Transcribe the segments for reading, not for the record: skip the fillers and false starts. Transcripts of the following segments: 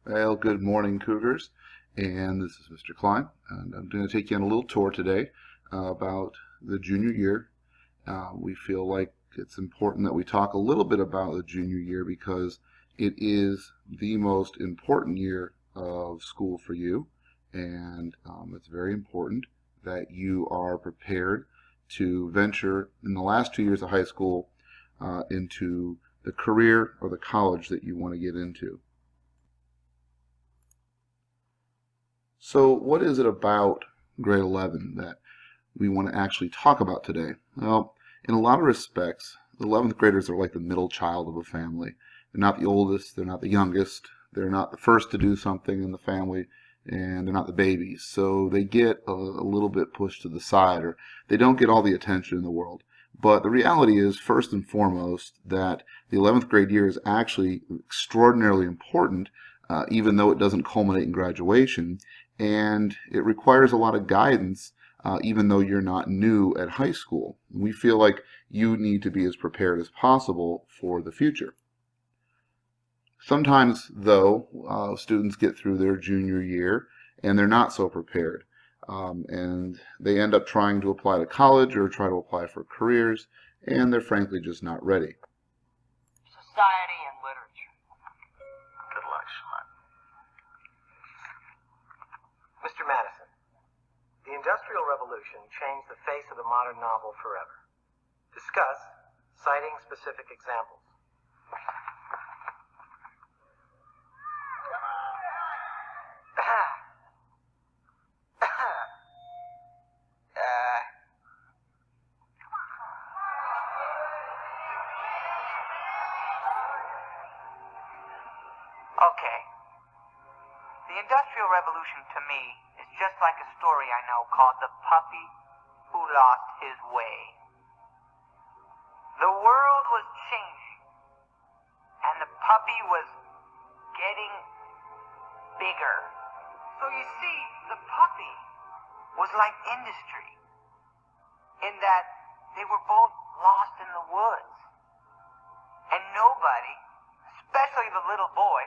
Well, good morning, Cougars, and this is Mr. Klein, and I'm going to take you on a little tour today about the junior year. We feel like it's important that we talk a little bit about the junior year because it is the most important year of school for you, and it's very important that you are prepared to venture in the last 2 years of high school into the career or the college that you want to get into. So what is it about grade 11 that we want to actually talk about today? Well, in a lot of respects, the 11th graders are like the middle child of a family. They're not the oldest, they're not the youngest, they're not the first to do something in the family, and they're not the babies. So they get a little bit pushed to the side, or they don't get all the attention in the world. But the reality is, first and foremost, that the 11th grade year is actually extraordinarily important, even though it doesn't culminate in graduation. And it requires a lot of guidance, even though you're not new at high school. We feel like you need to be as prepared as possible for the future. Sometimes, though, students get through their junior year and they're not so prepared. And they end up trying to apply to college or try to apply for careers, and they're frankly just not ready. Society and literature. Good luck, Sean. Mr. Madison, the Industrial Revolution changed the face of the modern novel forever. Discuss, citing specific examples. Okay. The Industrial Revolution to me is just like a story I know called The Puppy Who Lost His Way. The world was changing, and the puppy was getting bigger. So you see, the puppy was like industry, in that they were both lost in the woods. And nobody, especially the little boy,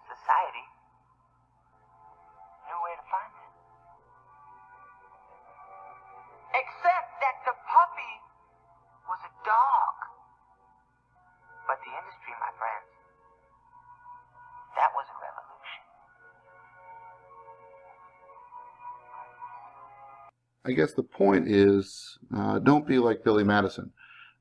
society, knew where to find them. Except that the puppy was a dog. But the industry, my friends, that was a revolution. I guess the point is, don't be like Billy Madison.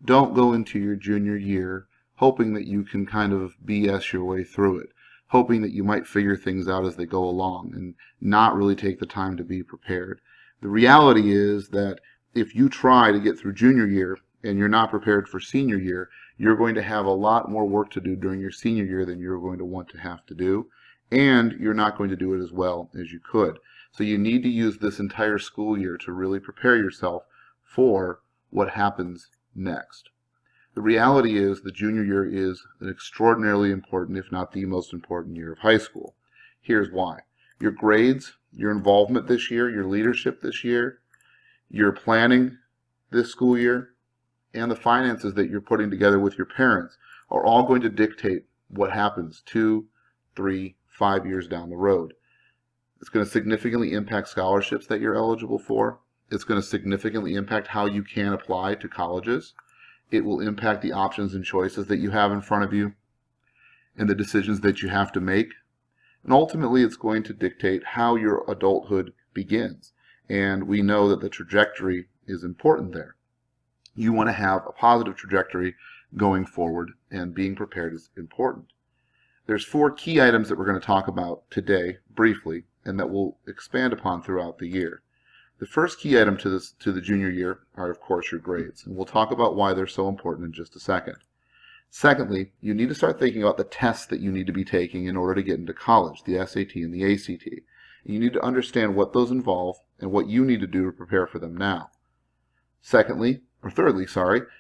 Don't go into your junior year hoping that you can kind of BS your way through it, hoping that you might figure things out as they go along and not really take the time to be prepared. The reality is that if you try to get through junior year and you're not prepared for senior year, you're going to have a lot more work to do during your senior year than you're going to want to have to do, and you're not going to do it as well as you could. So you need to use this entire school year to really prepare yourself for what happens next. The reality is the junior year is an extraordinarily important, if not the most important year of high school. Here's why. Your grades, your involvement this year, your leadership this year, your planning this school year, and the finances that you're putting together with your parents are all going to dictate what happens 2, 3, 5 years down the road. It's going to significantly impact scholarships that you're eligible for. It's going to significantly impact how you can apply to colleges. It will impact the options and choices that you have in front of you and the decisions that you have to make. And ultimately, it's going to dictate how your adulthood begins. And we know that the trajectory is important there. You want to have a positive trajectory going forward, and being prepared is important. There's 4 key items that we're going to talk about today briefly, and that we'll expand upon throughout the year. The first key item to the junior year are, of course, your grades, and we'll talk about why they're so important in just a second. Secondly, you need to start thinking about the tests that you need to be taking in order to get into college, the SAT and the ACT. You need to understand what those involve and what you need to do to prepare for them now. Thirdly,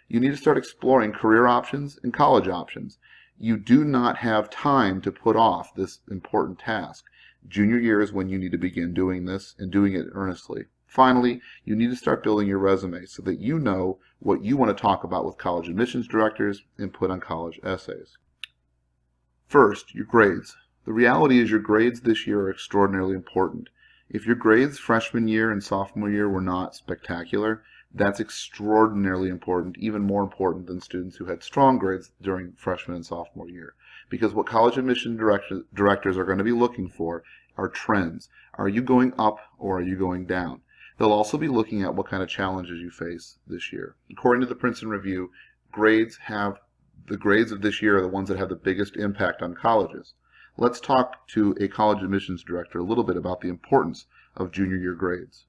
you need to start exploring career options and college options. You do not have time to put off this important task. Junior year is when you need to begin doing this and doing it earnestly. Finally, you need to start building your resume so that you know what you want to talk about with college admissions directors and put on college essays. First, your grades. The reality is your grades this year are extraordinarily important. If your grades freshman year and sophomore year were not spectacular, that's extraordinarily important, even more important than students who had strong grades during freshman and sophomore year. Because what college admission directors are going to be looking for are trends. Are you going up or are you going down? They'll also be looking at what kind of challenges you face this year. According to the Princeton Review, the grades of this year are the ones that have the biggest impact on colleges. Let's talk to a college admissions director a little bit about the importance of junior year grades.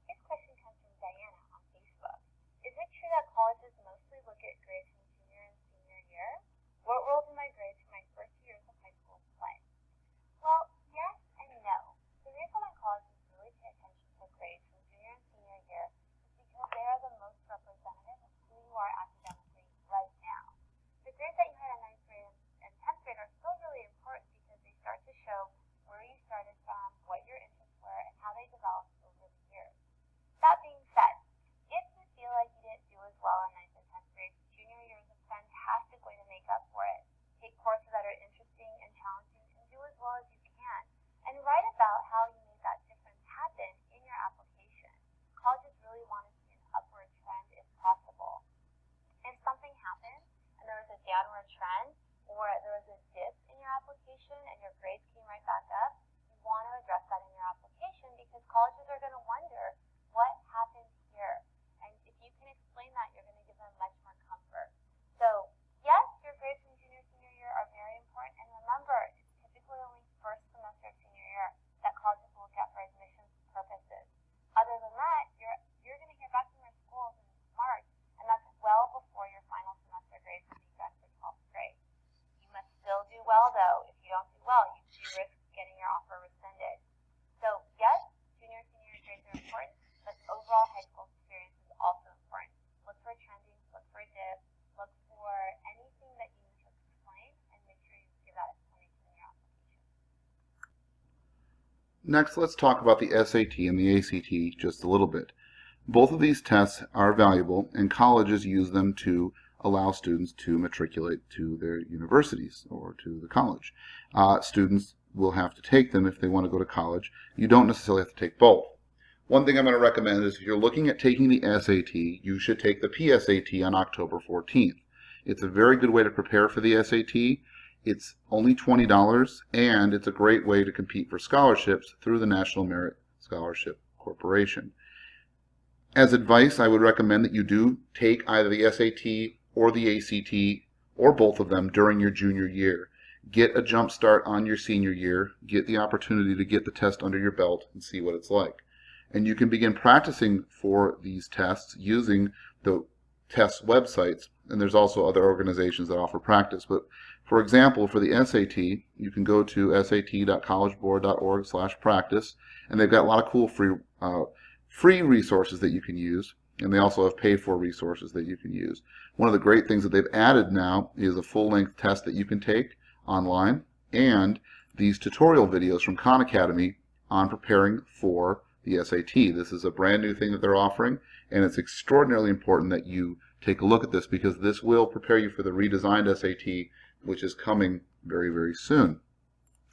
This question comes from Diana on Facebook. Is it true that colleges mostly look at grades from junior and senior year? What role do my grades for my first years of high school play? Well, yes and no. The reason why colleges really pay attention to grades from junior and senior year is because they are the most representative of who you are academically right now. The grades that you had in 9th grade and 10th grade are still really important because they start to show where you started from, what your interests were, and how they developed over the years. That being said, if you feel like you didn't do as well in 9th and 10th grade, junior year is a fantastic way to make up for it. Take courses that are interesting and challenging and do as well as you can. And write about how you made that difference happen in your application. Colleges really want to see an upward trend if possible. If something happened and there was a downward trend or there was a dip in your application and your grades came right back up, you want to address that in your application because colleges are going to wonder what happened here. And if you can explain that, you're going to give them much more comfort. So, yes, your grades from junior and senior year are very important. And remember, it's typically only first semester of senior year that colleges look at for admissions purposes. Other than that, you're going to hear back from your schools in March, and that's well before your final semester grades will be set for 12th grade. You must still do well, though. If you don't do well, you do risk getting your offer rescinded. So, yes, junior and senior grades are important, but overall high school experience is also important. Look for trending, look for a dip, look for anything that you need to explain, and make sure you give that explanation in your application. Next, let's talk about the SAT and the ACT just a little bit. Both of these tests are valuable, and colleges use them to allow students to matriculate to their universities or to the college. Students will have to take them if they want to go to college. You don't necessarily have to take both. One thing I'm going to recommend is if you're looking at taking the SAT, you should take the PSAT on October 14th. It's a very good way to prepare for the SAT. It's only $20, and it's a great way to compete for scholarships through the National Merit Scholarship Corporation. As advice, I would recommend that you do take either the SAT or the ACT or both of them during your junior year. Get a jump start on your senior year. Get the opportunity to get the test under your belt and see what it's like. And you can begin practicing for these tests using the test websites. And there's also other organizations that offer practice. But for example, for the SAT, you can go to sat.collegeboard.org/practice, and they've got a lot of cool free resources that you can use, and they also have paid-for resources that you can use. One of the great things that they've added now is a full-length test that you can take online, and these tutorial videos from Khan Academy on preparing for the SAT. This is a brand new thing that they're offering, and it's extraordinarily important that you take a look at this because this will prepare you for the redesigned SAT, which is coming very, very soon.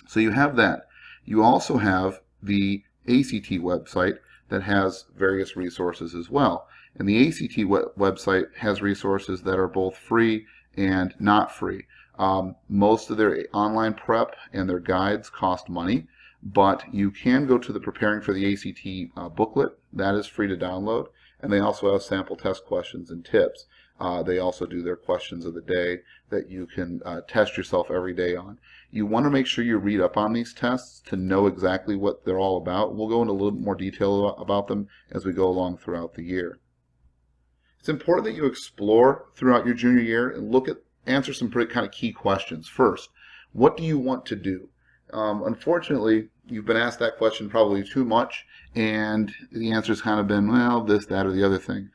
So you have that. You also have the ACT website that has various resources as well. And the ACT website has resources that are both free and not free. Most of their online prep and their guides cost money, but you can go to the Preparing for the ACT booklet. That is free to download. And they also have sample test questions and tips. They also do their questions of the day that you can test yourself every day on. You want to make sure you read up on these tests to know exactly what they're all about. We'll go into a little bit more detail about them as we go along throughout the year. It's important that you explore throughout your junior year and answer some pretty kind of key questions. First, what do you want to do? Unfortunately, you've been asked that question probably too much, and the answer's kind of been, well, this, that, or the other thing.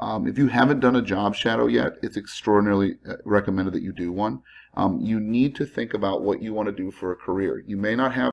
If you haven't done a job shadow yet, it's extraordinarily recommended that you do one. You need to think about what you want to do for a career. You may not have